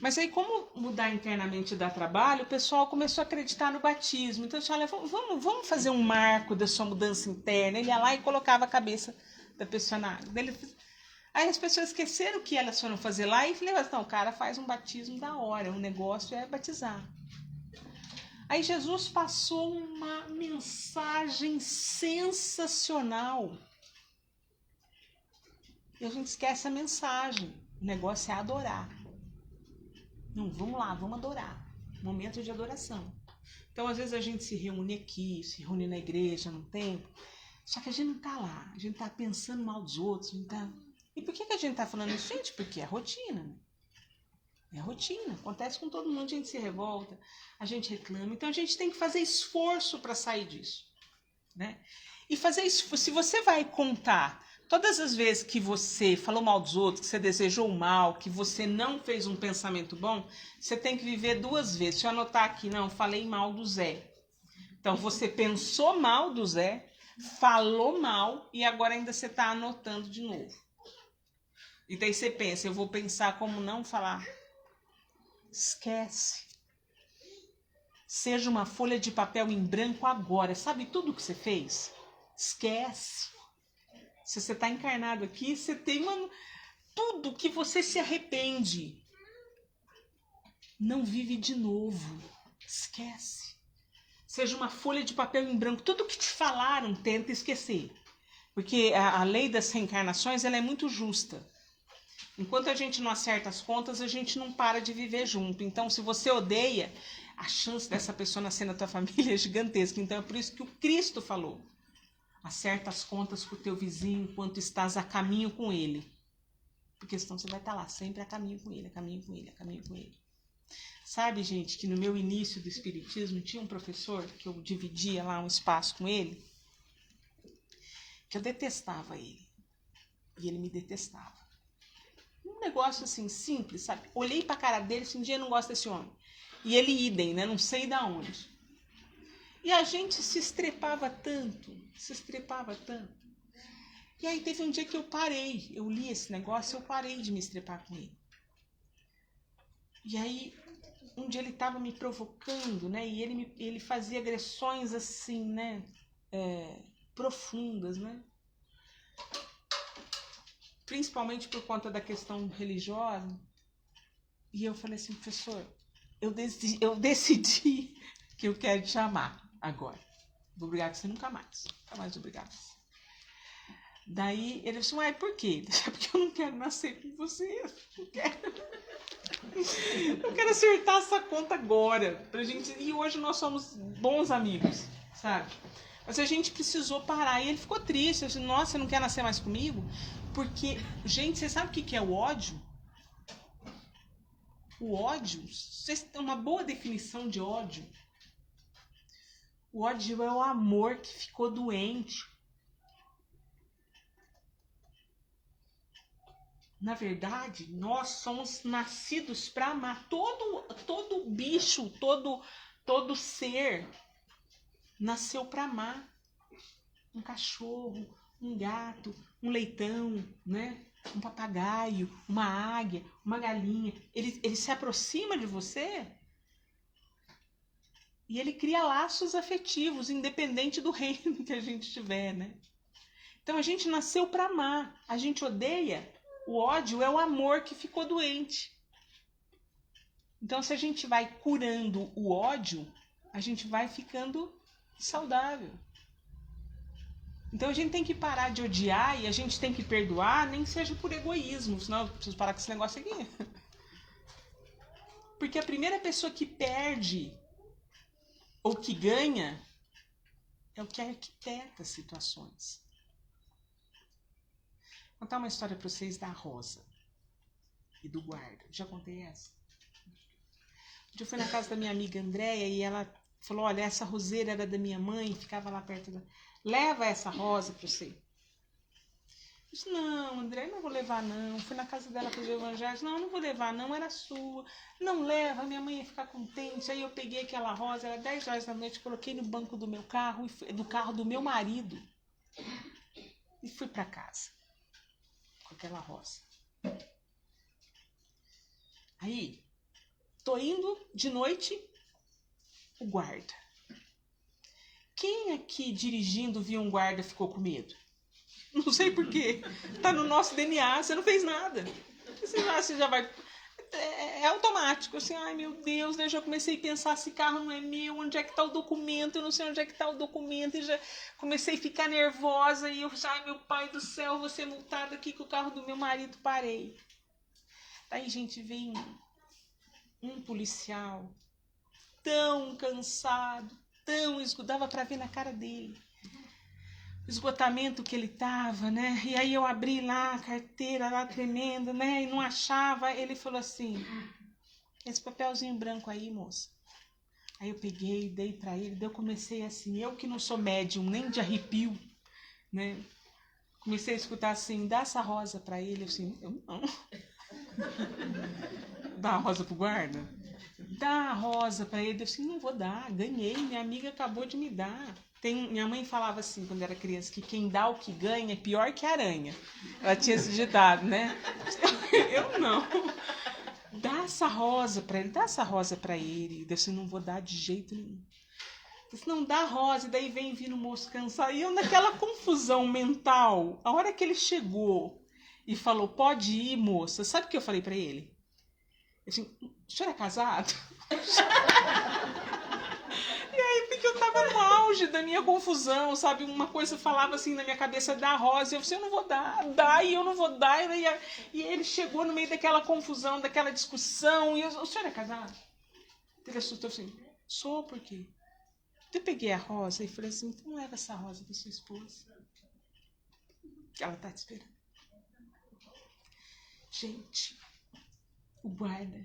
Mas aí, como mudar internamente dá trabalho, o pessoal começou a acreditar no batismo. Então, eu falei, vamos fazer um marco da sua mudança interna. Ele ia lá e colocava a cabeça da pessoa na água. Aí as pessoas esqueceram o que elas foram fazer lá e falei, não, o cara faz um batismo da hora, o negócio é batizar. Aí Jesus passou uma mensagem sensacional. E a gente esquece a mensagem. O negócio é adorar. Não, vamos lá, vamos adorar. Momento de adoração. Então, às vezes a gente se reúne aqui, se reúne na igreja, no templo. Só que a gente não tá lá. A gente tá pensando mal dos outros. Não tá... E por que a gente tá falando isso? Gente, porque é rotina, né? É rotina, acontece com todo mundo, a gente se revolta, a gente reclama. Então a gente tem que fazer esforço para sair disso, né? E fazer isso, se você vai contar todas as vezes que você falou mal dos outros, que você desejou mal, que você não fez um pensamento bom, você tem que viver 2 vezes. Deixa eu anotar aqui, não, falei mal do Zé. Então você pensou mal do Zé, falou mal e agora ainda você está anotando de novo. E daí você pensa, eu vou pensar como não falar. Esquece. Seja uma folha de papel em branco agora. Sabe tudo que você fez? Esquece. Se você está encarnado aqui, você tem tudo que você se arrepende. Não vive de novo. Esquece. Seja uma folha de papel em branco. Tudo que te falaram, tenta esquecer. Porque a lei das reencarnações ela é muito justa. Enquanto a gente não acerta as contas, a gente não para de viver junto. Então, se você odeia, a chance dessa pessoa nascer na tua família é gigantesca. Então, é por isso que o Cristo falou. Acerta as contas com o teu vizinho enquanto estás a caminho com ele. Porque senão você vai estar lá sempre a caminho com ele, a caminho com ele, a caminho com ele. Sabe, gente, que no meu início do espiritismo tinha um professor que eu dividia lá um espaço com ele, que eu detestava ele. E ele me detestava. Um negócio assim, simples, sabe? Olhei pra cara dele e disse, um dia eu não gosto desse homem. E ele idem, né? Não sei da onde. E a gente se estrepava tanto. E aí teve um dia que eu parei. Eu li esse negócio e eu parei de me estrepar com ele. E aí, um dia ele estava me provocando, né? E ele fazia agressões assim, né? Profundas, né? Principalmente por conta da questão religiosa. E eu falei assim, professor, eu decidi que eu quero te amar agora. Vou brigar com você nunca mais. Nunca mais vou brigar com você. Daí ele disse, mas por quê? Porque eu não quero nascer com você. Não quero. Eu quero acertar essa conta agora. Pra gente... E hoje nós somos bons amigos, sabe? Mas a gente precisou parar. E ele ficou triste. Eu disse, nossa, você não quer nascer mais comigo? Porque, gente, você sabe o que é o ódio? O ódio, vocês têm uma boa definição de ódio? O ódio é o amor que ficou doente. Na verdade, nós somos nascidos para amar. Todo bicho, todo ser nasceu para amar. Um cachorro, um gato, um leitão, né? Um papagaio, uma águia, uma galinha. Ele se aproxima de você e ele cria laços afetivos, independente do reino que a gente tiver, né? Então a gente nasceu para amar. A gente odeia. O ódio é o amor que ficou doente. Então, se a gente vai curando o ódio, a gente vai ficando saudável. Então, a gente tem que parar de odiar e a gente tem que perdoar, nem que seja por egoísmo. Senão, eu preciso parar com esse negócio aqui. Porque a primeira pessoa que perde ou que ganha é o que arquiteta situações. Vou contar uma história para vocês da Rosa e do guarda. Já contei essa? Eu fui na casa da minha amiga Andréia e ela falou, olha, essa roseira era da minha mãe, ficava lá perto da... Leva essa rosa para você. Eu disse, não, André, não vou levar não. Fui na casa dela fazer o evangelho. Não vou levar não, era sua. Não leva, minha mãe ia ficar contente. Aí eu peguei aquela rosa, era 10 horas da noite, coloquei no banco do meu carro, do carro do meu marido e fui para casa. Aquela rosa. Aí, tô indo de noite, o guarda. Quem aqui dirigindo viu um guarda e ficou com medo? Não sei por quê. Tá no nosso DNA, você não fez nada. Você já vai... é automático, assim, ai meu Deus, né? Já comecei a pensar, esse carro não é meu, onde é que tá o documento, eu não sei onde é que tá o documento, e já comecei a ficar nervosa, e eu, ai meu pai do céu, vou ser multada aqui com o carro do meu marido, parei. Aí, gente, vem um policial tão cansado, tão esgotado, dava pra ver na cara dele o esgotamento que ele tava, né? E aí eu abri lá a carteira lá tremenda, né? E não achava. Ele falou assim: esse papelzinho branco aí, moça. Aí eu peguei, dei pra ele, daí eu comecei assim, eu que não sou médium nem de arrepio, né? Comecei a escutar assim, dá essa rosa pra ele, assim, eu não. Dá a rosa pro guarda? Dá a rosa pra ele, eu assim, não vou dar, ganhei, minha amiga acabou de me dar. Minha mãe falava assim, quando era criança, que quem dá o que ganha é pior que aranha. Ela tinha esse ditado, né? Eu não. Dá essa rosa pra ele, dá essa rosa pra ele. Eu disse, não vou dar de jeito nenhum. Eu disse, não, dá a rosa. E daí vem vindo o moço cansado. E eu naquela confusão mental, a hora que ele chegou e falou, pode ir, moça. Sabe o que eu falei pra ele? Eu disse, o senhor é casado? E aí, porque eu tava no auge da minha confusão, sabe? Uma coisa falava assim na minha cabeça, dá rosa. Eu disse, eu não vou dar, dá e eu não vou dar. E ele chegou no meio daquela confusão, daquela discussão. E eu, o senhor é casado? Ele assustou assim, sou, por quê? Eu peguei a rosa e falei assim, então leva essa rosa pra sua esposa. Que ela tá te esperando. Gente, o guarda,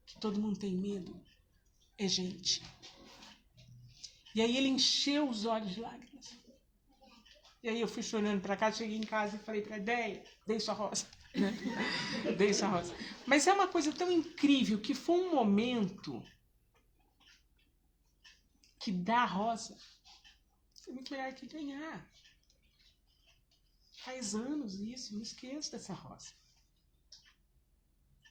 que todo mundo tem medo, é gente. E aí ele encheu os olhos de lágrimas. E aí eu fui chorando pra casa, cheguei em casa e falei pra Déia, dei sua rosa. Dei sua rosa. Mas é uma coisa tão incrível que foi um momento que dar a rosa foi muito melhor que ganhar. Faz anos isso, não esqueço dessa rosa.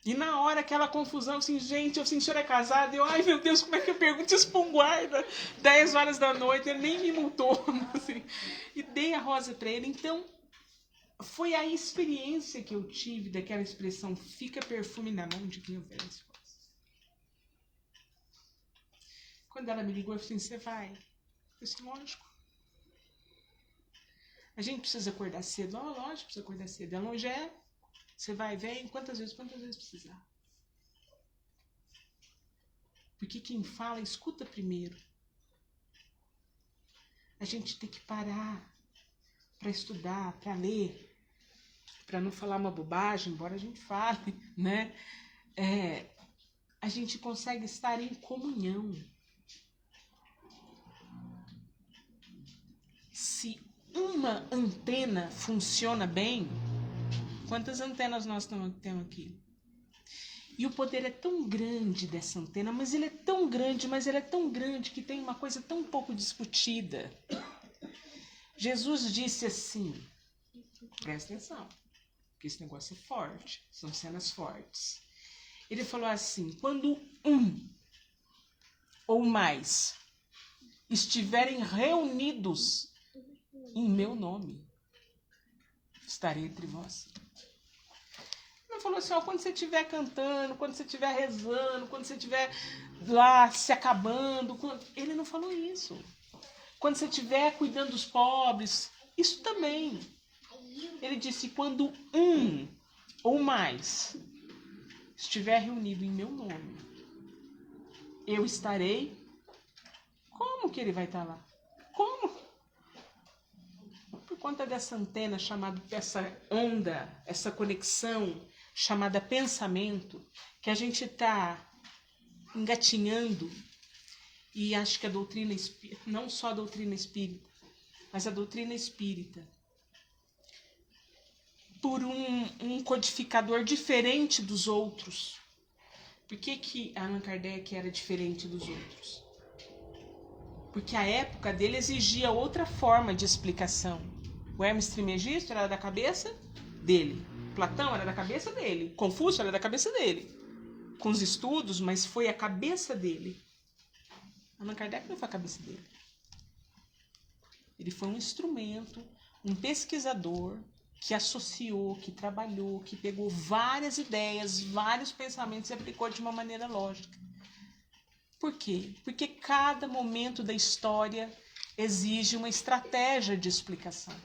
E na hora, aquela confusão, assim, gente, eu assim, o senhor é casado? Eu, ai meu Deus, como é que eu pergunto isso pra um guarda? 10 horas da noite, ele nem me multou, assim. E dei a rosa pra ele. Então, foi a experiência que eu tive daquela expressão, fica perfume na mão de quem oferece rosas. Quando ela me ligou, eu falei assim, você vai? Eu disse, lógico. A gente precisa acordar cedo? Oh, lógico, precisa acordar cedo. Ela não já é. Você vai, vem, quantas vezes precisar. Porque quem fala, escuta primeiro. A gente tem que parar para estudar, para ler, para não falar uma bobagem, embora a gente fale, né? A gente consegue estar em comunhão. Se uma antena funciona bem, quantas antenas nós temos aqui? E o poder é tão grande dessa antena, mas ele é tão grande que tem uma coisa tão pouco discutida. Jesus disse assim, presta atenção, porque esse negócio é forte, são cenas fortes. Ele falou assim, quando um ou mais estiverem reunidos em meu nome, estarei entre vós. Ele falou assim, ó, quando você estiver cantando, quando você estiver rezando, quando você estiver lá se acabando, ele não falou isso. Quando você estiver cuidando dos pobres, isso também. Ele disse, quando um ou mais estiver reunido em meu nome, eu estarei. Como que ele vai estar lá? Como? Por conta dessa antena chamada, essa onda, essa conexão chamada pensamento, que a gente está engatinhando, e acho que a doutrina espírita, não só a doutrina espírita, mas a doutrina espírita, por um codificador diferente dos outros. Por que Allan Kardec era diferente dos outros? Porque a época dele exigia outra forma de explicação. O Hermes Trismegisto era da cabeça dele. Platão era da cabeça dele. Confúcio era da cabeça dele. Com os estudos, mas foi a cabeça dele. Allan Kardec não foi a cabeça dele. Ele foi um instrumento, um pesquisador, que associou, que trabalhou, que pegou várias ideias, vários pensamentos e aplicou de uma maneira lógica. Por quê? Porque cada momento da história exige uma estratégia de explicação.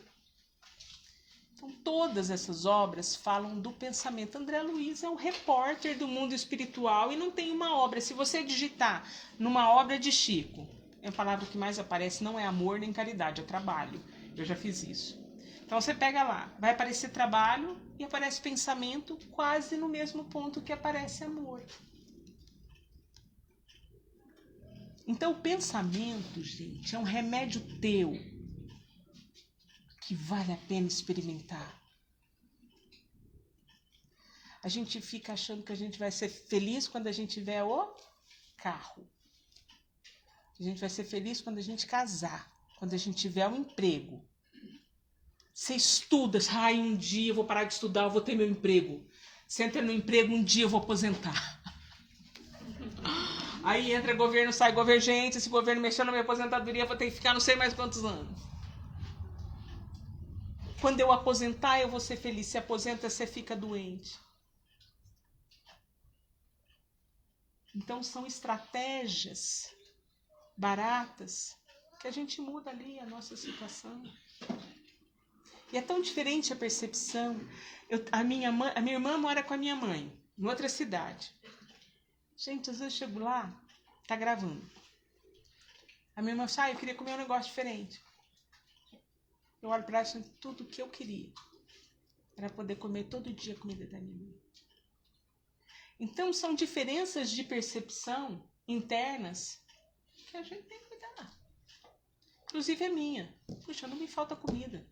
Então, todas essas obras falam do pensamento. André Luiz é um repórter do mundo espiritual e não tem uma obra. Se você digitar numa obra de Chico, a palavra que mais aparece não é amor nem caridade, é trabalho. Eu já fiz isso. Então, você pega lá, vai aparecer trabalho e aparece pensamento quase no mesmo ponto que aparece amor. Então, o pensamento, gente, é um remédio teu que vale a pena experimentar. A gente fica achando que a gente vai ser feliz quando a gente tiver o carro. A gente vai ser feliz quando a gente casar, quando a gente tiver um emprego. Você estuda, um dia eu vou parar de estudar, eu vou ter meu emprego. Você entra no emprego, um dia eu vou aposentar. Aí entra governo, sai Govergente, esse governo mexendo na minha aposentadoria, eu vou ter que ficar não sei mais quantos anos. Quando eu aposentar, eu vou ser feliz. Se aposenta, você fica doente. Então, são estratégias baratas que a gente muda ali a nossa situação. E é tão diferente a percepção. A minha irmã mora com a minha mãe, em outra cidade. Gente, às vezes eu chego lá, tá gravando. A minha irmã fala, eu queria comer um negócio diferente. Eu olho para ela e tudo o que eu queria era poder comer todo dia a comida da minha mãe. Então, são diferenças de percepção internas que a gente tem que cuidar. Inclusive a minha. Puxa, não me falta comida.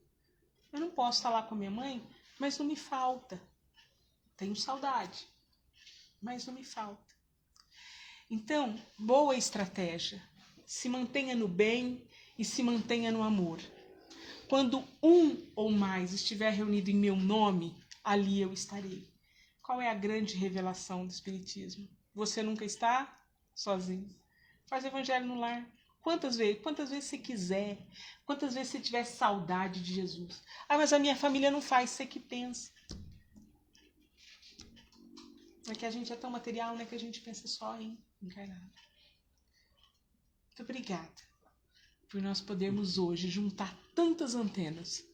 Eu não posso estar lá com a minha mãe, mas não me falta. Tenho saudade, mas não me falta. Então, boa estratégia. Se mantenha no bem e se mantenha no amor. Quando um ou mais estiver reunido em meu nome, ali eu estarei. Qual é a grande revelação do Espiritismo? Você nunca está sozinho. Faz o evangelho no lar. Quantas vezes você quiser. Quantas vezes você tiver saudade de Jesus. Ah, mas a minha família não faz, você que pensa. É que a gente é tão material, né, que a gente pensa só em encarnado. Muito obrigada por nós podermos hoje juntar tantas antenas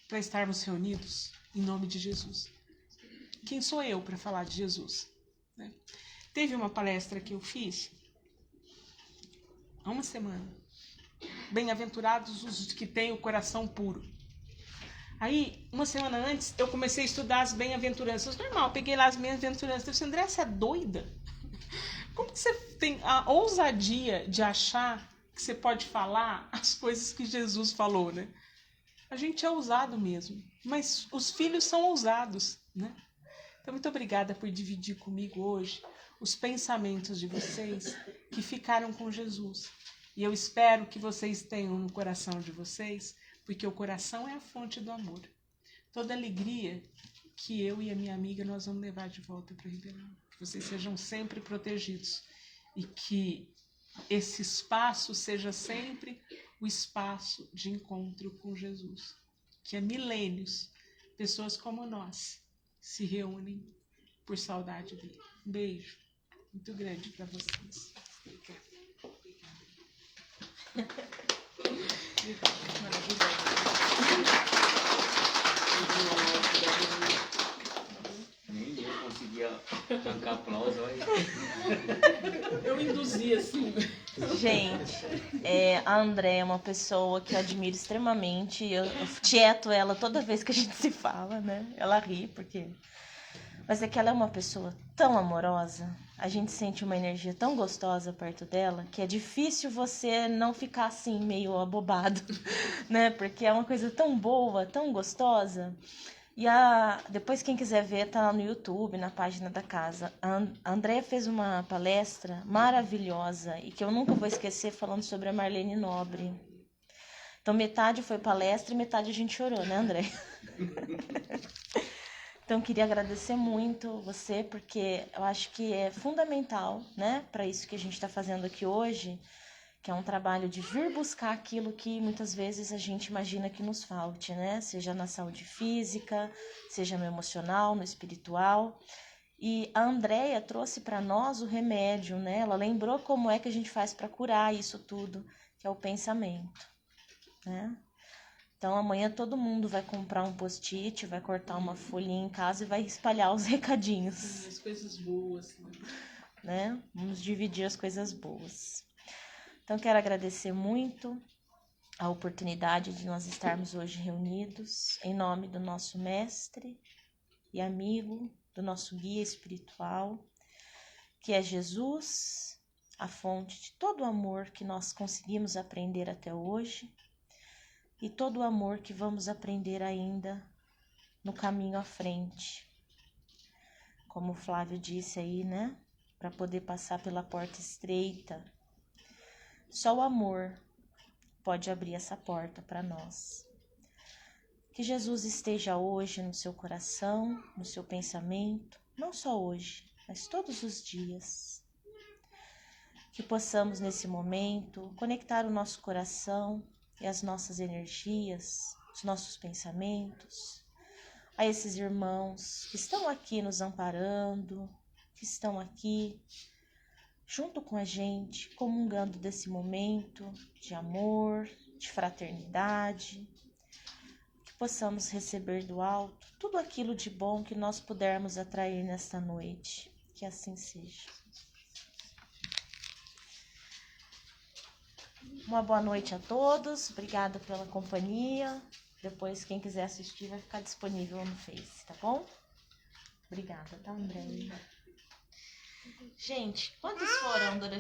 para estarmos reunidos em nome de Jesus. Quem sou eu para falar de Jesus? Né? Teve uma palestra que eu fiz há uma semana. Bem-aventurados os que têm o coração puro. Aí, uma semana antes, eu comecei a estudar as bem-aventuranças. Normal, peguei lá as bem-aventuranças. Eu disse, André, você é doida? Como que você tem a ousadia de achar que você pode falar as coisas que Jesus falou, né? A gente é ousado mesmo, mas os filhos são ousados, né? Então, muito obrigada por dividir comigo hoje os pensamentos de vocês que ficaram com Jesus. E eu espero que vocês tenham no coração de vocês, porque o coração é a fonte do amor. Toda alegria que eu e a minha amiga nós vamos levar de volta para Ribeirão. Que vocês sejam sempre protegidos e que esse espaço seja sempre o espaço de encontro com Jesus. Que há milênios, pessoas como nós se reúnem por saudade dele. Um beijo muito grande para vocês. Obrigada. Nem eu conseguia arrancar aplauso. Eu induzi assim. Gente, a André é uma pessoa que eu admiro extremamente. Eu tieto ela toda vez que a gente se fala, né? Ela ri, porque... Mas é que ela é uma pessoa tão amorosa. A gente sente uma energia tão gostosa perto dela que é difícil você não ficar assim, meio abobado, né? Porque é uma coisa tão boa, tão gostosa. E depois, quem quiser ver, tá lá no YouTube, na página da casa. A Andréia fez uma palestra maravilhosa e que eu nunca vou esquecer, falando sobre a Marlene Nobre. Então, metade foi palestra e metade a gente chorou, né, André? Então, queria agradecer muito você, porque eu acho que é fundamental, né, para isso que a gente está fazendo aqui hoje, que é um trabalho de vir buscar aquilo que muitas vezes a gente imagina que nos falte, né? Seja na saúde física, seja no emocional, no espiritual. E a Andréia trouxe para nós o remédio, né? Ela lembrou como é que a gente faz para curar isso tudo, que é o pensamento, né? Então amanhã todo mundo vai comprar um post-it, vai cortar uma folhinha em casa e vai espalhar os recadinhos. As coisas boas, né? Vamos dividir as coisas boas. Então quero agradecer muito a oportunidade de nós estarmos hoje reunidos em nome do nosso mestre e amigo, do nosso guia espiritual, que é Jesus, a fonte de todo o amor que nós conseguimos aprender até hoje e todo o amor que vamos aprender ainda no caminho à frente. Como o Flávio disse aí, né? Para poder passar pela porta estreita. Só o amor pode abrir essa porta para nós. Que Jesus esteja hoje no seu coração, no seu pensamento, não só hoje, mas todos os dias. Que possamos nesse momento conectar o nosso coração e as nossas energias, os nossos pensamentos, a esses irmãos que estão aqui nos amparando, que estão aqui junto com a gente, comungando desse momento de amor, de fraternidade, que possamos receber do alto tudo aquilo de bom que nós pudermos atrair nesta noite. Que assim seja. Uma boa noite a todos, obrigada pela companhia. Depois, quem quiser assistir, vai ficar disponível no Face, tá bom? Obrigada, tá, André? Gente, quantos foram durante